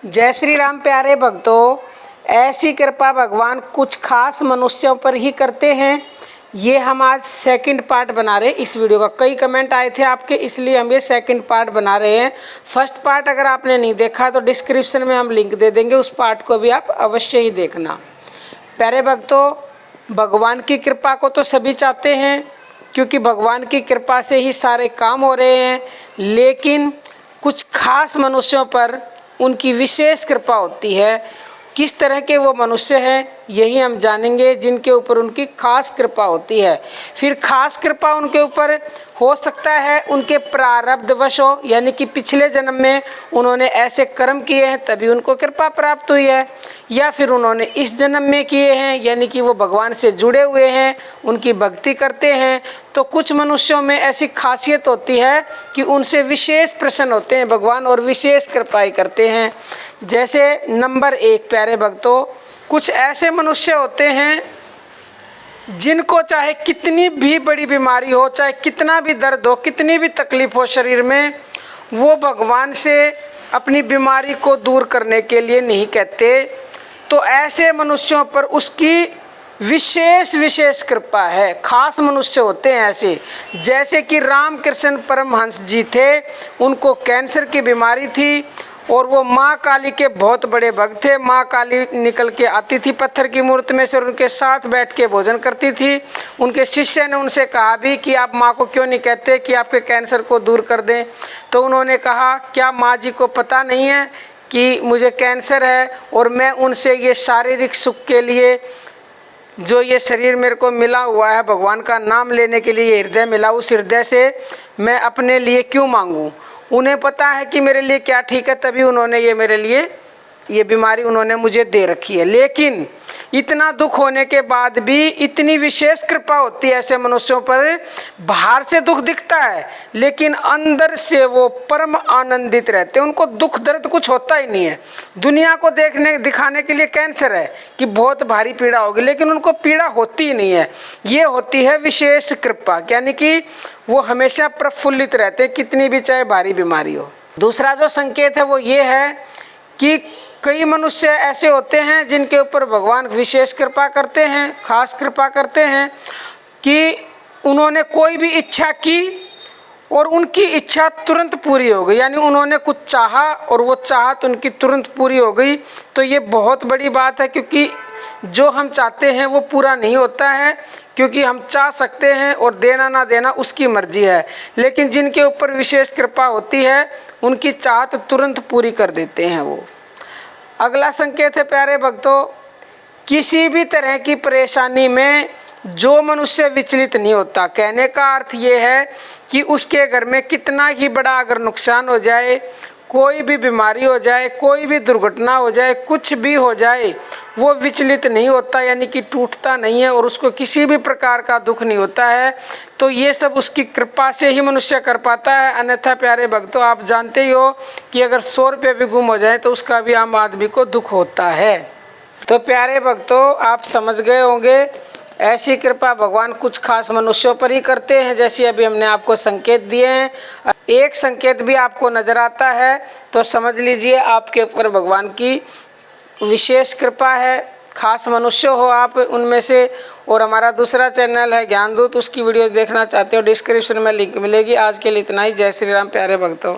जय श्री राम प्यारे भक्तों, ऐसी कृपा भगवान कुछ खास मनुष्यों पर ही करते हैं। ये हम आज सेकंड पार्ट बना रहे हैं इस वीडियो का। कई कमेंट आए थे आपके, इसलिए हम ये सेकंड पार्ट बना रहे हैं। फर्स्ट पार्ट अगर आपने नहीं देखा तो डिस्क्रिप्शन में हम लिंक दे देंगे, उस पार्ट को भी आप अवश्य ही देखना। प्यारे भक्तों, भगवान की कृपा को तो सभी चाहते हैं, क्योंकि भगवान की कृपा से ही सारे काम हो रहे हैं। लेकिन कुछ खास मनुष्यों पर उनकी विशेष कृपा होती है। किस तरह के वो मनुष्य हैं यही हम जानेंगे, जिनके ऊपर उनकी खास कृपा होती है। फिर खास कृपा उनके ऊपर हो सकता है उनके प्रारब्धवश हो, यानी कि पिछले जन्म में उन्होंने ऐसे कर्म किए हैं तभी उनको कृपा प्राप्त हुई है, या फिर उन्होंने इस जन्म में किए हैं, यानी कि वो भगवान से जुड़े हुए हैं, उनकी भक्ति करते हैं। तो कुछ मनुष्यों में ऐसी खासियत होती है कि उनसे विशेष प्रसन्न होते हैं भगवान और विशेष कृपाएं करते हैं। जैसे नंबर 1 प्यारे भक्तों, कुछ ऐसे मनुष्य होते हैं जिनको चाहे कितनी भी बड़ी बीमारी हो, चाहे कितना भी दर्द हो, कितनी भी तकलीफ हो शरीर में, वो भगवान से अपनी बीमारी को दूर करने के लिए नहीं कहते। तो ऐसे मनुष्यों पर उसकी विशेष कृपा है। खास मनुष्य होते हैं ऐसे, जैसे कि रामकृष्ण परमहंस जी थे। उनको कैंसर की बीमारी थी और वो माँ काली के बहुत बड़े भक्त थे। माँ काली निकल के आती थी पत्थर की मूर्ति में से और उनके साथ बैठ के भोजन करती थी। उनके शिष्य ने उनसे कहा भी कि आप माँ को क्यों नहीं कहते कि आपके कैंसर को दूर कर दें। तो उन्होंने कहा, क्या माँ जी को पता नहीं है कि मुझे कैंसर है और मैं उनसे ये शारीरिक सुख के लिए जो ये शरीर मेरे को मिला हुआ है, भगवान का नाम लेने के लिए ये हृदय मिला, उस हृदय से मैं अपने लिए क्यों मांगूं? उन्हें पता है कि मेरे लिए क्या ठीक है, तभी उन्होंने ये मेरे लिए ये बीमारी उन्होंने मुझे दे रखी है। लेकिन इतना दुख होने के बाद भी इतनी विशेष कृपा होती है ऐसे मनुष्यों पर। बाहर से दुख दिखता है लेकिन अंदर से वो परम आनंदित रहते हैं। उनको दुख दर्द कुछ होता ही नहीं है। दुनिया को दिखाने के लिए कैंसर है कि बहुत भारी पीड़ा होगी, लेकिन उनको पीड़ा होती ही नहीं है। ये होती है विशेष कृपा, यानी कि वो हमेशा प्रफुल्लित रहते हैं, कितनी भी चाहे भारी बीमारी हो। दूसरा जो संकेत है वो ये है कि कई मनुष्य ऐसे होते हैं जिनके ऊपर भगवान विशेष कृपा करते हैं, खास कृपा करते हैं कि उन्होंने कोई भी इच्छा की और उनकी इच्छा तुरंत पूरी हो गई। यानी उन्होंने कुछ चाहा और वो चाहत उनकी तुरंत पूरी हो गई। तो ये बहुत बड़ी बात है, क्योंकि जो हम चाहते हैं वो पूरा नहीं होता है, क्योंकि हम चाह सकते हैं और देना ना देना उसकी मर्जी है। लेकिन जिनके ऊपर विशेष कृपा होती है उनकी चाहत तुरंत पूरी कर देते हैं वो। अगला संकेत है प्यारे भक्तों, किसी भी तरह की परेशानी में जो मनुष्य विचलित नहीं होता। कहने का अर्थ ये है कि उसके घर में कितना ही बड़ा अगर नुकसान हो जाए, कोई भी बीमारी हो जाए, कोई भी दुर्घटना हो जाए, कुछ भी हो जाए, वो विचलित नहीं होता, यानी कि टूटता नहीं है और उसको किसी भी प्रकार का दुख नहीं होता है। तो ये सब उसकी कृपा से ही मनुष्य कर पाता है। अन्यथा प्यारे भक्तों, आप जानते ही हो कि अगर 100 रुपये भी गुम हो जाए तो उसका भी आम आदमी को दुख होता है। तो प्यारे भक्तों, आप समझ गए होंगे ऐसी कृपा भगवान कुछ खास मनुष्यों पर ही करते हैं, जैसे अभी हमने आपको संकेत दिए हैं। एक संकेत भी आपको नज़र आता है तो समझ लीजिए आपके ऊपर भगवान की विशेष कृपा है। खास मनुष्य हो आप उनमें से। और हमारा दूसरा चैनल है ज्ञानदूत, उसकी वीडियो देखना चाहते हो डिस्क्रिप्शन में लिंक मिलेगी। आज के लिए इतना ही। जय श्री राम प्यारे भक्तों।